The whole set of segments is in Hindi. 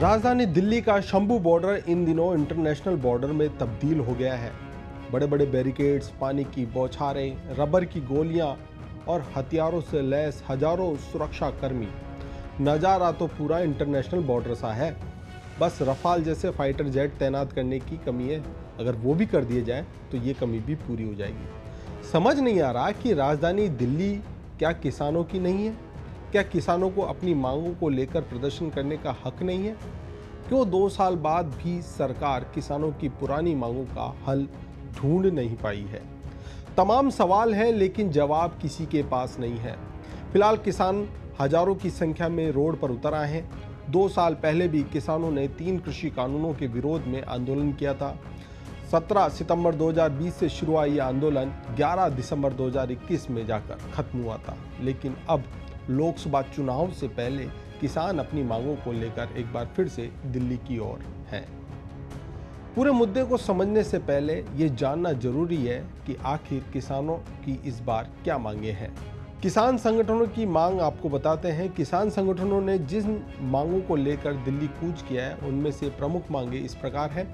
राजधानी दिल्ली का शंभू बॉर्डर इन दिनों इंटरनेशनल बॉर्डर में तब्दील हो गया है। बड़े बड़े बैरिकेड्स, पानी की बौछारें, रबर की गोलियां और हथियारों से लैस हजारों सुरक्षा कर्मी। नजारा तो पूरा इंटरनेशनल बॉर्डर सा है। बस रफाल जैसे फाइटर जेट तैनात करने की कमी है। अगर वो भी कर दिए जाए तो ये कमी भी पूरी हो जाएगी। समझ नहीं आ रहा कि राजधानी दिल्ली क्या किसानों की नहीं है? क्या किसानों को अपनी मांगों को लेकर प्रदर्शन करने का हक नहीं है? क्यों 2 साल बाद भी सरकार किसानों की पुरानी मांगों का हल ढूंढ नहीं पाई है? तमाम सवाल हैं लेकिन जवाब किसी के पास नहीं है। फिलहाल किसान हजारों की संख्या में रोड पर उतर आए हैं। 2 साल पहले भी किसानों ने 3 कृषि कानूनों के विरोध में आंदोलन किया था। 17 सितंबर 2020 से शुरू हुआ यह आंदोलन 11 दिसंबर 2021 में जाकर खत्म हुआ था। लेकिन अब लोकसभा चुनाव से पहले किसान अपनी मांगों को लेकर एक बार फिर से दिल्ली की ओर हैं। पूरे मुद्दे को समझने से पहले ये जानना जरूरी है कि आखिर किसानों की इस बार क्या मांगे हैं। किसान संगठनों की मांग आपको बताते हैं। किसान संगठनों ने जिन मांगों को लेकर दिल्ली कूच किया है उनमें से प्रमुख मांगे इस प्रकार है।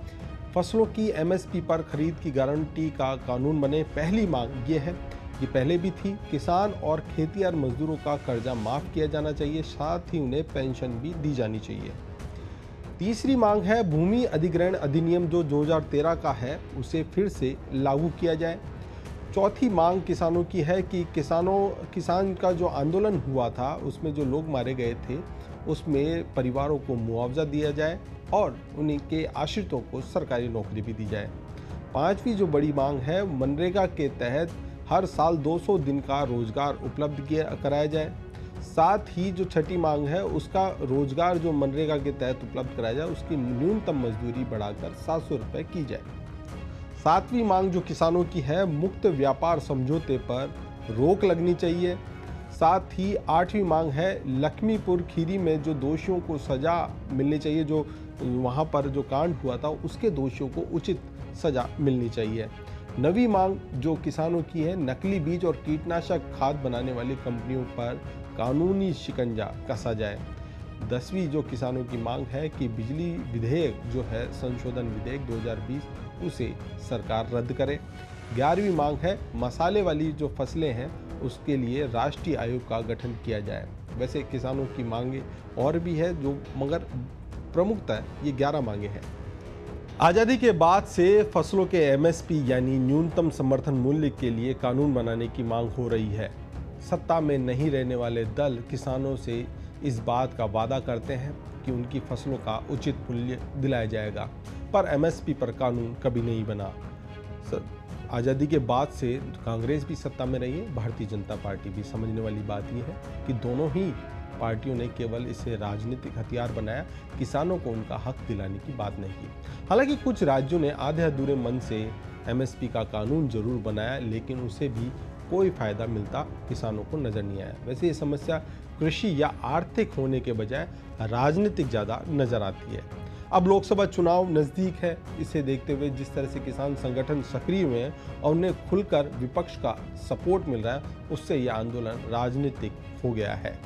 फसलों की एमएसपी पर खरीद की गारंटी का कानून बने। पहली मांग ये है, ये पहले भी थी, किसान और खेतिहर मजदूरों का कर्जा माफ किया जाना चाहिए, साथ ही उन्हें पेंशन भी दी जानी चाहिए। तीसरी मांग है भूमि अधिग्रहण अधिनियम जो 2013 का है उसे फिर से लागू किया जाए। चौथी मांग किसानों की है कि किसान का जो आंदोलन हुआ था उसमें जो लोग मारे गए थे उसमें परिवारों को मुआवजा दिया जाए और उन्हीं के आश्रितों को सरकारी नौकरी भी दी जाए। पांचवी जो बड़ी मांग है, मनरेगा के तहत हर साल 200 दिन का रोजगार उपलब्ध कराया जाए। साथ ही जो छठी मांग है उसका रोजगार जो मनरेगा के तहत उपलब्ध कराया जाए उसकी न्यूनतम मजदूरी बढ़ाकर 700 रुपये की जाए। सातवीं मांग जो किसानों की है, मुक्त व्यापार समझौते पर रोक लगनी चाहिए। साथ ही आठवीं मांग है लखीमपुर खीरी में जो दोषियों को सजा मिलनी चाहिए, जो वहां पर जो कांड हुआ था उसके दोषियों को उचित सजा मिलनी चाहिए। नवी मांग जो किसानों की है, नकली बीज और कीटनाशक खाद बनाने वाली कंपनियों पर कानूनी शिकंजा कसा जाए। 10वीं जो किसानों की मांग है कि बिजली विधेयक जो है संशोधन विधेयक 2020 उसे सरकार रद्द करे। 11वीं मांग है मसाले वाली जो फसलें हैं उसके लिए राष्ट्रीय आयोग का गठन किया जाए। वैसे किसानों की मांगे और भी है जो, मगर प्रमुखतः ये 11 मांगे हैं। आज़ादी के बाद से फसलों के एमएसपी यानी न्यूनतम समर्थन मूल्य के लिए कानून बनाने की मांग हो रही है। सत्ता में नहीं रहने वाले दल किसानों से इस बात का वादा करते हैं कि उनकी फसलों का उचित मूल्य दिलाया जाएगा, पर एमएसपी पर कानून कभी नहीं बना। आज़ादी के बाद से कांग्रेस भी सत्ता में रही है, भारतीय जनता पार्टी भी। समझने वाली बात यह है कि दोनों ही पार्टियों ने केवल इसे राजनीतिक हथियार बनाया, किसानों को उनका हक दिलाने की बात नहीं की। हालांकि कुछ राज्यों ने आधे अधूरे मन से एमएसपी का कानून जरूर बनाया, लेकिन उसे भी कोई फायदा मिलता किसानों को नजर नहीं आया। वैसे ये समस्या कृषि या आर्थिक होने के बजाय राजनीतिक ज़्यादा नजर आती है। अब लोकसभा चुनाव नज़दीक है, इसे देखते हुए जिस तरह से किसान संगठन सक्रिय हुए हैं और उन्हें खुलकर विपक्ष का सपोर्ट मिल रहा है, उससे यह आंदोलन राजनीतिक हो गया है।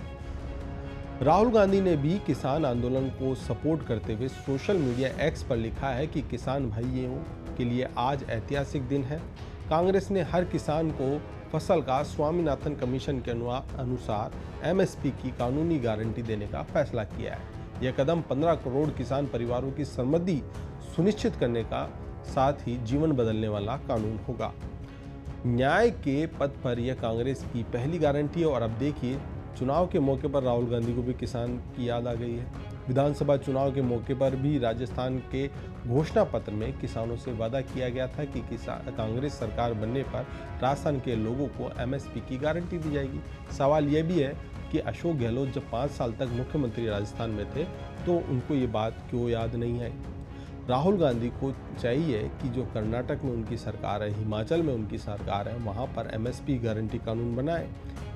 राहुल गांधी ने भी किसान आंदोलन को सपोर्ट करते हुए सोशल मीडिया एक्स पर लिखा है कि किसान भाइयों के लिए आज ऐतिहासिक दिन है। कांग्रेस ने हर किसान को फसल का स्वामीनाथन कमीशन के अनुसार एमएसपी की कानूनी गारंटी देने का फैसला किया है। यह कदम 15 करोड़ किसान परिवारों की समृद्धि सुनिश्चित करने का साथ ही जीवन बदलने वाला कानून होगा। न्याय के पथ पर यह कांग्रेस की पहली गारंटी है। और अब देखिए, चुनाव के मौके पर राहुल गांधी को भी किसान की याद आ गई है। विधानसभा चुनाव के मौके पर भी राजस्थान के घोषणा पत्र में किसानों से वादा किया गया था कि कांग्रेस सरकार बनने पर राजस्थान के लोगों को एमएसपी की गारंटी दी जाएगी। सवाल यह भी है कि अशोक गहलोत जब 5 साल तक मुख्यमंत्री राजस्थान में थे तो उनको ये बात क्यों याद नहीं आई। राहुल गांधी को चाहिए कि जो कर्नाटक में उनकी सरकार है, हिमाचल में उनकी सरकार है, वहाँ पर एमएसपी गारंटी कानून बनाए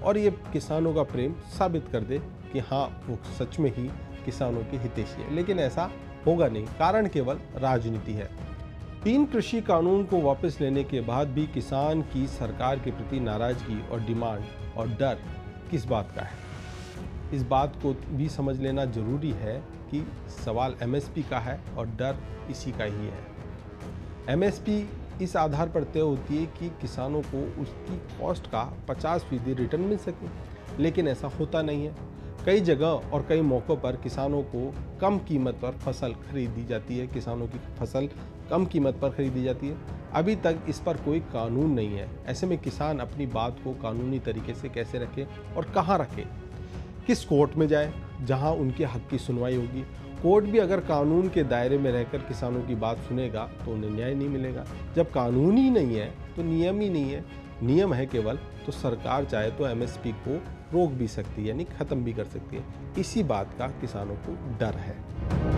और ये किसानों का प्रेम साबित कर दे कि हाँ वो सच में ही किसानों के हितैषी है। लेकिन ऐसा होगा नहीं, कारण केवल राजनीति है। 3 कृषि कानून को वापस लेने के बाद भी किसान की सरकार के प्रति नाराजगी और डिमांड और डर किस बात का है? इस बात को भी समझ लेना जरूरी है कि सवाल एमएसपी का है और डर इसी का ही है। एमएसपी इस आधार पर तय होती है कि किसानों को उसकी कॉस्ट का 50% रिटर्न मिल सके, लेकिन ऐसा होता नहीं है। कई जगह और कई मौक़ों पर किसानों को कम कीमत पर फसल खरीदी जाती है, किसानों की फसल कम कीमत पर खरीदी जाती है। अभी तक इस पर कोई कानून नहीं है। ऐसे में किसान अपनी बात को कानूनी तरीके से कैसे रखे और कहाँ रखे? किस कोर्ट में जाए जहां उनके हक की सुनवाई होगी? कोर्ट भी अगर कानून के दायरे में रहकर किसानों की बात सुनेगा तो उन्हें न्याय नहीं मिलेगा। जब कानून ही नहीं है तो नियम ही नहीं है। नियम है केवल तो सरकार चाहे तो एमएसपी को रोक भी सकती है, यानी ख़त्म भी कर सकती है। इसी बात का किसानों को डर है।